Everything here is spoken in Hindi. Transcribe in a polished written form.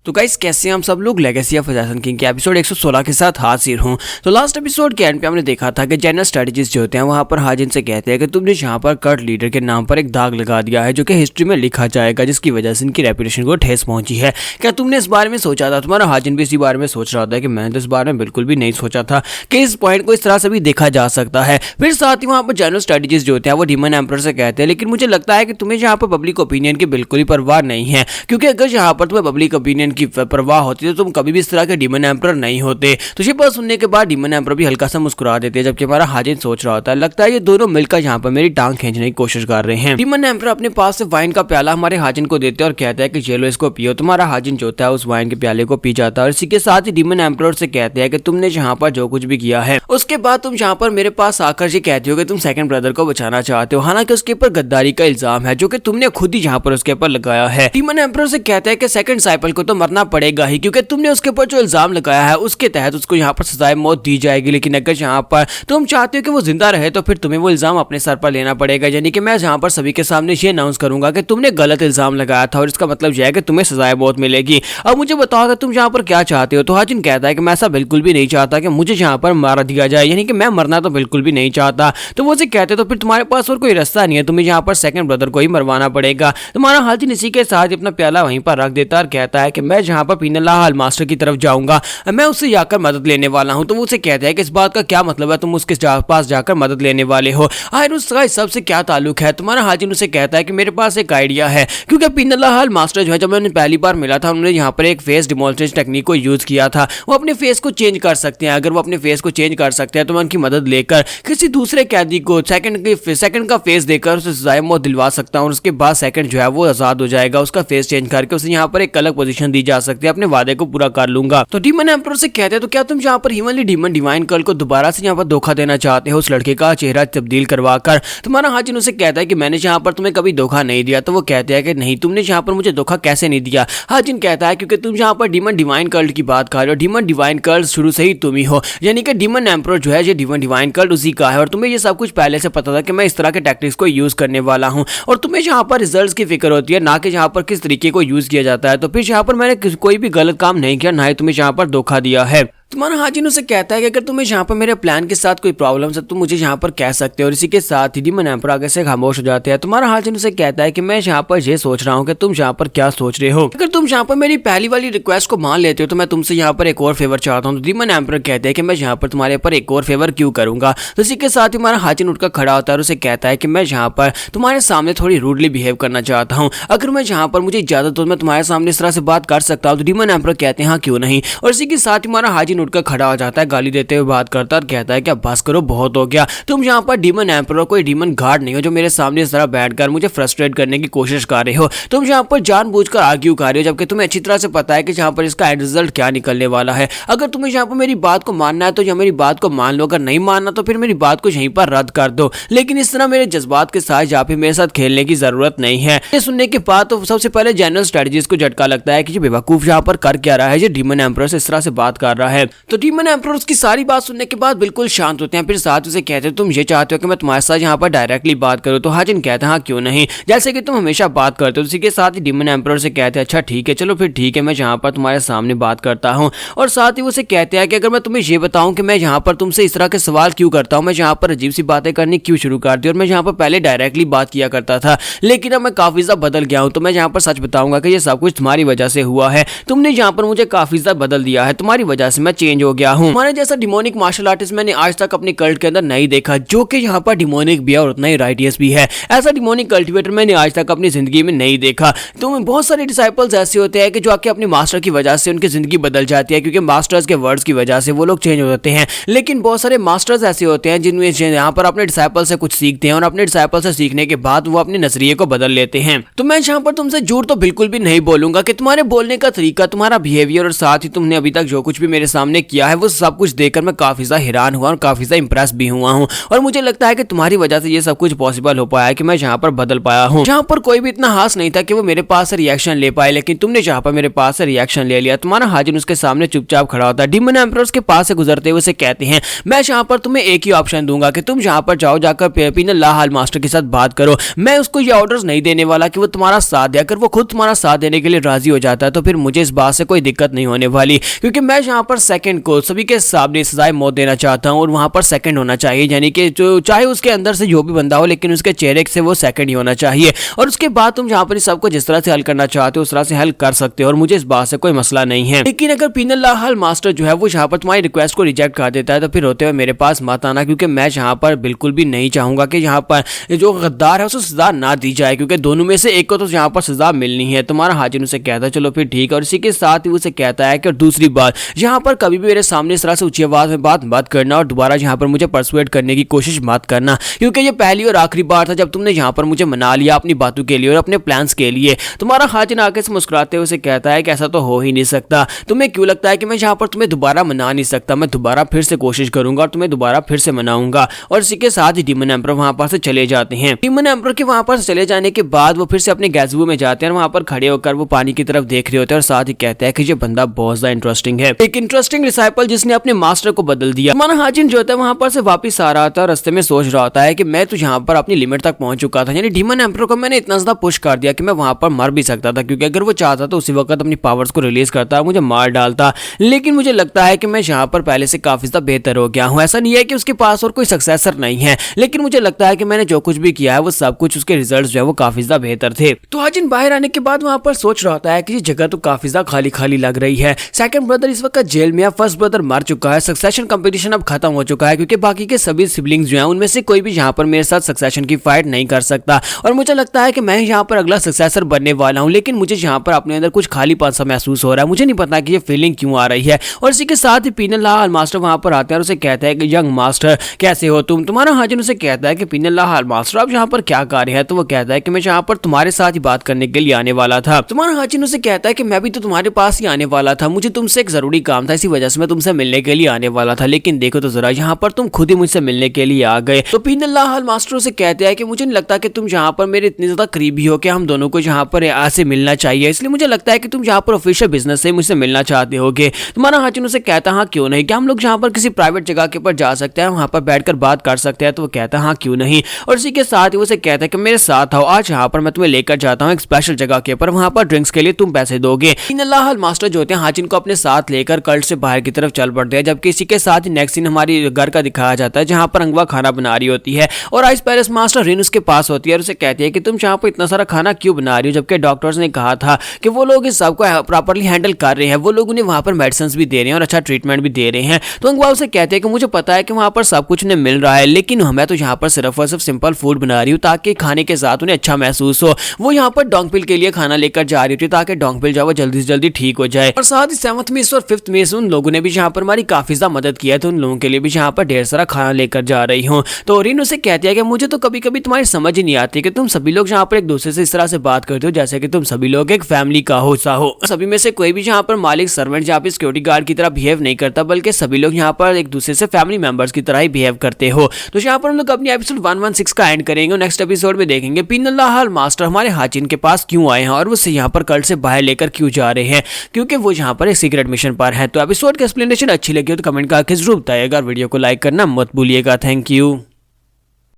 तो गाइस कैसे हैं हम सब लोग लेगेसी ऑफ असासिन किंग के एपिसोड 116 के साथ हाजिर हूं। तो लास्ट एपिसोड के एंड पे हमने देखा था कि जनरल स्ट्रेटजिस्ट जो होते हैं वहां पर हाजिन से कहते हैं कि तुमने यहाँ पर कर्ट लीडर के नाम पर एक दाग लगा दिया है जो कि हिस्ट्री में लिखा जाएगा, जिसकी वजह से इनकी रेपुटेशन को ठेस पहुंची है। क्या तुमने इस बारे में सोचा था? तुम्हारा हाजिन भी इसी बारे में सोच रहा था कि मैंने तो इस बारे में बिल्कुल भी नहीं सोचा था कि इस पॉइंट को इस तरह से भी देखा जा सकता है। फिर साथ ही वहां पर जनरल स्ट्रेटजिस्ट जो होते हैं वो डीमन एम्परर से कहते हैं लेकिन मुझे लगता है कि तुम्हें यहाँ पर पब्लिक ओपिनियन की बिल्कुल ही परवाह नहीं है, क्योंकि अगर यहाँ पर तुम्हें पब्लिक ओपिनियन की परवाह होती तो तुम कभी भी इस तरह के डीमन एम्परर नहीं होते। तो ये बात सुनने के बाद डीमन एम्परर भी हल्का सा मुस्कुरा देते हैं, जबकि हमारा हाजिन सोच रहा होता है लगता है ये दोनों मिलकर यहाँ पर मेरी टांग खींचने की कोशिश कर रहे हैं। डीमन एम्परर अपने पास से वाइन का प्याला हमारे हाजिन को देते हैं और कहता है कि चलो इसको पियो। तुम्हारा हाजिन जो होता है उस वाइन के प्याले को पी जाता है और इसी के साथ ही डीमन एम्परर से कहते हैं कि तुमने यहाँ पर जो कुछ भी किया है उसके बाद तुम यहाँ पर मेरे पास आकर ये कहते हो कि तुम सेकंड ब्रदर को बचाना चाहते हो, हालांकि उसके ऊपर गद्दारी का इल्जाम है जो कि तुमने खुद ही यहाँ पर उसके ऊपर लगाया है। डीमन एम्परर से कहता है कि सेकंड साइकिल को तो मरना पड़ेगा ही, क्योंकि तुमने उसके ऊपर जो इल्जाम लगाया है उसके तहत उसको यहाँ पर सजाए मौत दी जाएगी। लेकिन अगर यहाँ पर तुम चाहते हो कि वो जिंदा रहे तो फिर तुम्हें वो इल्जाम अपने सर पर लेना पड़ेगा, यानी कि मैं यहाँ पर सभी के सामने ये अनाउंस करूंगा कि तुमने गलत इल्जाम लगाया था और इसका मतलब यह है कि तुम्हें सजाए मौत मिलेगी। अब मुझे बताओ कि तुम यहाँ पर क्या चाहते हो? तो हाजिन कहता है कि मैं ऐसा बिल्कुल भी नहीं चाहता कि मुझे यहाँ पर मारा दिया जाए, यानी कि मैं मरना तो बिल्कुल भी नहीं चाहता। तो वो से कहते तो फिर तुम्हारे पास और कोई रास्ता नहीं है, तुम्हें यहाँ पर सेकंड ब्रदर को ही मरवाना पड़ेगा। तुम्हारा हाजिन इसी के साथ अपना प्याला वहीं पर रख देता और कहता है कि मैं जहाँ पर पीनल्लाह अल मास्टर की तरफ जाऊंगा, मैं उससे जाकर मदद लेने वाला हूँ। तो वो उसे कहता है कि इस बात का क्या मतलब है तुम उसके पास जाकर मदद लेने वाले हो? आखिर उसका इस सब से क्या ताल्लुक है? तुम्हारा हाजिन उसे कहता है कि मेरे पास एक आइडिया है, क्योंकि पीनल्लाह अल मास्टर जो है जब मैंने पहली बार मिला था उन्होंने यहाँ पर एक फेस डिमोन्स्ट्रेशन टेक्निक को यूज किया था। वो अपने फेस को चेंज कर सकते हैं, अगर वो अपने फेस को चेंज कर सकते हैं तो मैं उनकी मदद लेकर किसी दूसरे कैदी को सेकंड का फेस देकर उसे सजाए मौत दिलवा सकता हूँ और उसके बाद सेकंड जो है वो आजाद हो जाएगा, उसका फेस चेंज करके उसे यहाँ पर एक अलग पोजीशन दी जा सकती है। अपने वादे को पूरा कर लूंगा। तो डीमन एम्परर से कहते हैं तो क्या तुम यहाँ पर ह्यूमनली डीमन डिवाइन कर्ल को दोबारा से यहाँ पर धोखा देना चाहते हो, उस लड़के का चेहरा तब्दील करवाकर? तुम्हारा हाजिन उसे कहता है कि मैंने यहाँ पर तुम्हें कभी धोखा नहीं दिया। तो वो कहते हैं कि नहीं, तुमने यहाँ पर मुझे धोखा कैसे नहीं दिया? हाजिन कहता है क्योंकि तुम यहाँ पर डीमन डिवाइन कर्ल की बात कर रहे हो, डीमन डिवाइन कर्ल शुरू से ही तुम ही हो, यानी कि डीमन एम्परर जो है ये डीमन डिवाइन कर्ल उसी का है और तुम्हें ये सब कुछ पहले से पता था कि मैं इस तरह के टैक्टिक्स को यूज करने वाला हूँ और तुम्हें यहाँ पर रिजल्ट्स की फिक्र होती है, ना कि यहाँ पर किस तरीके को यूज किया जाता है। तो फिर यहाँ पर मैंने कोई भी गलत काम नहीं किया, ना ही तुम्हें यहाँ पर धोखा दिया है। तुम्हारा हाजिन उसे कहता है कि अगर तुम्हें यहाँ पर मेरे प्लान के साथ कोई प्रॉब्लम है तुम मुझे यहाँ पर कह सकते हो और इसी के साथ ही डीमन एम्परर आगे से खामोश हो जाते हैं। तुम्हारा हाजिन उसे कहता है कि मैं यहाँ पर ये सोच रहा हूँ कि तुम यहाँ पर क्या सोच रहे हो। अगर तुम यहाँ पर मेरी पहली वाली रिक्वेस्ट को मान लेते हो तो मैं तुमसे यहाँ पर एक और फेवर चाहता हूँ। तो डीमन एम्परर कहते हैं कि मैं यहाँ पर तुम्हारे पर एक और फेवर क्यों करूंगा। तो इसी के साथ ही हमारा हाजिन उठकर खड़ा होता है और उसे कहता है कि मैं यहाँ पर तुम्हारे सामने थोड़ी रूडली बिहेव करना चाहता हूँ, अगर मैं यहाँ पर मुझे इजाजत हो मैं तुम्हारे सामने इस तरह से बात कर सकता हूँ। तो डीमन एम्परर कहते हैं हाँ क्यों नहीं, और इसी के साथ ही हमारा हाजिन उठकर खड़ा हो जाता है, गाली देते हुए बात करता और कहता है कि अब बस करो, बहुत हो गया। तुम यहाँ पर डीमन एम्परर कोई डीमन गार्ड नहीं हो जो मेरे सामने इस तरह बैठकर मुझे फ्रस्ट्रेट करने की कोशिश कर रहे हो। तुम यहाँ पर जानबूझकर आर्ग्यू कर रहे हो जबकि तुम्हें अच्छी तरह से पता है कि यहाँ पर इसका एंड रिजल्ट क्या निकलने वाला है। अगर तुम्हें यहाँ पर मेरी बात को मानना है तो या मेरी बात को मान लो, अगर नहीं मानना तो फिर मेरी बात को यहीं पर रद्द कर दो, लेकिन इस तरह मेरे जज्बात के साथ यहाँ पे मेरे साथ खेलने की जरूरत नहीं है। ये सुनने के बाद तो सबसे पहले जनरल स्ट्रेटजिस्ट को झटका लगता है कि ये बेवकूफ यहाँ पर कर क्या रहा है, ये डीमन एम्परर से इस तरह से बात कर रहा है। तो डीमन एम्परर उसकी सारी बात सुनने के बाद बिल्कुल शांत होते हैं, फिर साथ उसे कहते हैं तुम ये चाहते हो कि मैं तुम्हारे साथ यहाँ पर डायरेक्टली बात करूँ? तो हाजिन कहता है हाँ क्यों नहीं, जैसे कि तुम हमेशा बात करते हो। उसी के साथ ही डीमन एम्परर से कहते हैं अच्छा ठीक है, चलो फिर ठीक है, मैं यहाँ पर तुम्हारे सामने बात करता हूँ। और साथ ही उसे कहते हैं कि अगर मैं तुम्हें ये बताऊँ कि मैं यहाँ पर तुमसे इस तरह के सवाल क्यों करता हूँ, मैं यहाँ पर अजीब सी बातें करनी क्यों शुरू कर दी, और मैं यहाँ पर पहले डायरेक्टली बात किया करता था लेकिन अब मैं काफी ज्यादा बदल गया हूँ, तो मैं यहाँ पर सच बताऊंगा कि ये सब कुछ तुम्हारी वजह से हुआ है। तुमने यहाँ पर मुझे काफी ज्यादा बदल दिया है, तुम्हारी वजह से मैं चेंज हो गया हूँ। हमारे जैसा डिमोनिक मार्शल आर्टिस्ट मैंने आज तक अपने कल्ट के अंदर नहीं देखा जो कि यहाँ पर डिमोनिक भी है और उतना ही राइटियस भी है। ऐसा डिमोनिक कल्टिवेटर मैंने आज तक अपनी जिंदगी में नहीं देखा। तो बहुत सारे डिसाइपल्स ऐसे होते हैं कि जो आके अपने मास्टर की वजह से उनकी जिंदगी बदल जाती है, क्योंकि मास्टर्स के वर्ड्स की वजह से वो लोग चेंज हो जाते हैं। लेकिन बहुत सारे मास्टर्स ऐसे होते हैं जिनमें यहाँ पर अपने डिसाइपल से कुछ सीखते हैं और अपने डिसाइपल से सीखने के बाद वो अपने नजरिए को बदल लेते हैं। तो मैं यहाँ पर तुमसे झूठ तो बिल्कुल भी नहीं बोलूंगा कि तुम्हारे बोलने का तरीका, तुम्हारा बिहेवियर और साथ ही तुमने अभी तक जो कुछ भी मेरे सामने सामने किया है वो सब कुछ देखकर मैं काफी ज्यादा हैरान हुआ और काफी ज्यादा इंप्रेस भी हुआ हूँ। और मुझे लगता है कि तुम्हारी वजह से ये सब कुछ पॉसिबल हो पाया है कि मैं जहाँ पर बदल पाया हूँ। जहाँ पर कोई भी इतना खास नहीं था कि वो मेरे पास से रिएक्शन ले पाए, लेकिन तुमने जहाँ पर मेरे पास से रिएक्शन ले लिया। तुम्हारा हाजिन उसके सामने चुपचाप खड़ा होता है। डीमन एम्परर उसके पास से गुजरते हुए उसे कहते हैं, मैं जहाँ पर तुम्हें एक ही ऑप्शन दूंगा कि तुम जहाँ पर जाओ, जाकर पीनल लाहल मास्टर के साथ बात करो। मैं उसको ये ऑर्डर्स नहीं देने वाला कि वो तुम्हारा साथ दे। अगर वो खुद तुम्हारा साथ देने के लिए राजी हो जाता है तो फिर मुझे इस बात से कोई दिक्कत नहीं होने वाली, क्योंकि मैं जहाँ पर सेकंड को सभी के सामने सजाए मौत देना चाहता हूँ और वहाँ पर सेकंड होना चाहिए, यानी कि जो चाहे उसके अंदर से जो भी बंदा हो लेकिन उसके चेहरे से वो सेकंड ही होना चाहिए। और उसके बाद तुम जहाँ पर इस सबको जिस तरह से हल करना चाहते हो उस तरह से हल कर सकते हो और मुझे इस बात से कोई मसला नहीं है। लेकिन अगर पीनल लाहल मास्टर जो है वो जहाँ पर तुम्हारी रिक्वेस्ट को रिजेक्ट कर देता है तो फिर होते हुए मेरे पास मत आना, क्योंकि मैं जहाँ पर बिल्कुल भी नहीं चाहूंगा कि यहाँ पर जो गद्दार है उसे सजा ना दी जाए, क्योंकि दोनों में से एक को तो यहाँ पर सजा मिलनी है। तुम्हारा हाजिन उसे कहता है चलो फिर ठीक है, और इसी के साथ ही उसे कहता है कि दूसरी बात यहाँ पर कभी भी मेरे सामने इस तरह से ऊंची आवाज में बात मत करना और दोबारा यहाँ पर मुझे परसुएट करने की कोशिश मत करना, क्योंकि ये पहली और आखिरी बार था जब तुमने यहाँ पर मुझे मना लिया अपनी बातों के लिए और अपने प्लान्स के लिए। तुम्हारा हाजिन आगे से मुस्कुराते हुए उसे कहता है कि ऐसा तो हो ही नहीं सकता। तुम्हें क्यों लगता है कि मैं यहाँ पर तुम्हें दोबारा मना नहीं सकता? मैं दोबारा फिर से कोशिश करूंगा और तुम्हें दोबारा फिर से मनाऊंगा। और इसी के साथ ही डीमन एम्परर वहां पर से चले जाते हैं। डीमन एम्परर के वहां पर चले जाने के बाद वो फिर से अपने गैज़बो में जाते हैं और वहां पर खड़े होकर वो पानी की तरफ देख रहे होते हैं और साथ ही कहते हैं कि ये बंदा बहुत ज्यादा इंटरेस्टिंग है, एक इंटरेस्टिंग डिसाइपल जिसने अपने मास्टर को बदल दिया। तुम्हारा हाजिन जो होता है वहां पर से वापस आ रहा था और रास्ते में सोच रहा होता है कि मैं तो यहाँ पर अपनी लिमिट तक पहुंच चुका था, यानी डीमन एम्परर को मैंने इतना ज्यादा पुश कर दिया कि मैं वहां पर मर भी सकता था, क्योंकि अगर वो चाहता तो उसी वक्त अपनी पावर्स को रिलीज करता मुझे मार डालता। लेकिन मुझे लगता है कि मैं यहाँ पर पहले से काफी ज्यादा बेहतर हो गया हूँ। ऐसा नहीं है कि उसके पास और कोई सक्सेसर नहीं है, लेकिन मुझे लगता है कि मैंने जो कुछ भी किया है वो सब कुछ उसके रिजल्ट्स जो है वो काफी ज्यादा बेहतर थे। तो हाजिन बाहर आने के बाद वहां पर सोच रहा होता है कि ये जगह तो काफी ज्यादा खाली खाली लग रही है। सेकंड ब्रदर इस वक्त जेल में है, फर्स्ट ब्रदर मर चुका है, सक्सेशन कंपटीशन अब खत्म हो चुका है, क्योंकि बाकी के सभी सिबलिंग्स जो हैं उनमें से कोई भी यहाँ पर मेरे साथ सक्सेशन की फाइट नहीं कर सकता। और मुझे लगता है कि मैं यहाँ पर अगला सक्सेसर बनने वाला हूँ, लेकिन मुझे यहाँ पर अपने अंदर कुछ खालीपन सा महसूस हो रहा है। मुझे नहीं पता कि ये फीलिंग क्यों आ रही है। और इसी के साथ ही पीनल लाहल मास्टर वहां पर आते हैं और उसे कहता है कि यंग मास्टर कैसे हो तुम? तुम्हारा हाजिन उसे कहता है कि पीनल लाहल मास्टर आप यहाँ पर क्या कर रहे हैं? तो वो कहता है कि मैं यहाँ पर तुम्हारे साथ ही बात करने के लिए आने वाला था। तुम्हारा हाजिन उसे कहता है कि मैं भी तो तुम्हारे पास ही आने वाला था, मुझे तुमसे एक जरूरी काम था, इसी वजह से मैं तुमसे मिलने के लिए आने वाला था, लेकिन देखो तो जरा यहाँ पर तुम खुद ही मुझसे मिलने के लिए आ गए। तो पीनल लाहल मास्टर उसे कहते हैं कि मुझे नहीं लगता कि तुम यहाँ पर मेरे इतने ज्यादा करीबी हो कि हम दोनों को यहाँ पर ऐसे मिलना चाहिए, इसलिए मुझे लगता है कि तुम यहाँ पर ऑफिशियल बिजनेस से मुझसे मिलना चाहते होगे। तुम्हारा हाजिन उसे कहता है हाँ क्यों नहीं, क्या हम लोग यहाँ पर किसी प्राइवेट जगह के ऊपर जा सकते हैं, वहाँ पर बैठकर बात कर सकते हैं? तो वो कहता है हाँ क्यों नहीं। और इसी के साथ ही उसे कहता है कि मेरे साथ आओ, आज यहाँ पर मैं तुम्हें लेकर जाता हूँ एक स्पेशल जगह के ऊपर, वहाँ पर ड्रिंक्स के लिए तुम पैसे दोगे। पीनल लाहल मास्टर जो होते हैं हाजिन को अपने साथ लेकर कल्ट से बाहर की तरफ चल पड़ते हैं। जबकि इसी के साथ ही नेक्स्ट सीन हमारी घर का दिखाया जाता है, जहाँ पर अंगवा खाना बना रही होती है और आइस पैलेस मास्टर रिन उसके पास होती है और उसे कहती है कि तुम यहाँ पर इतना सारा खाना क्यों बना रही हो, जबकि डॉक्टर्स ने कहा था कि वो लोग इस सबको प्रॉपर्ली हैंडल कर रहे हैं, वो लोग उन्हें वहाँ पर मेडिसिन भी दे रहे हैं और अच्छा ट्रीटमेंट भी दे रहे हैं। तो अंगवा उसे कहते हैं कि मुझे पता है कि वहाँ पर सब कुछ उन्हें मिल रहा है, लेकिन मैं तो यहाँ पर सिर्फ और सिर्फ सिंपल फूड बना रही हूँ ताकि खाने के साथ उन्हें अच्छा महसूस हो। वो यहाँ पर डोंगपिल के लिए खाना लेकर जा रही थी ताकि डोंगपिल जो है जल्दी से जल्दी ठीक हो जाए। और साथ ही 7th मिस और 5th मिस उन लोगों ने भी यहाँ पर हमारी काफी ज्यादा मदद किया है, तो उन लोगों के लिए भी यहाँ पर ढेर सारा खाना लेकर जा रही हूँ। तो रिन उसे कहती है कि मुझे तो कभी कभी तुम्हारी समझ ही नहीं आती कि तुम सभी लोग यहाँ पर एक दूसरे से इस तरह से बात करते हो जैसे कि तुम सभी लोग एक फैमिली का हिस्सा हो। सभी में से कोई भी यहाँ पर मालिक सर्वेंट यहाँ पे सिक्योरिटी गार्ड की तरह बिहेव नहीं करता, बल्कि सभी लोग यहाँ पर एक दूसरे से फैमिली मेंबर्स की तरह ही बिहेव करते हो। तो यहाँ पर हम लोग अपनी एपिसोड 116 का एंड करेंगे और नेक्स्ट एपिसोड में देखेंगे पीनल लाहल मास्टर हमारे हाजिन के पास क्यों आए हैं और वो यहाँ पर कल्ट से बाहर लेकर क्यों जा रहे हैं, क्योंकि वो यहाँ पर एक सीक्रेट मिशन पर है। तो एपिसोड की एक्सप्लेनेशन अच्छी लगी हो तो कमेंट करके जरूर बताइएगा, वीडियो को लाइक करना मत भूलिएगा। Thank you.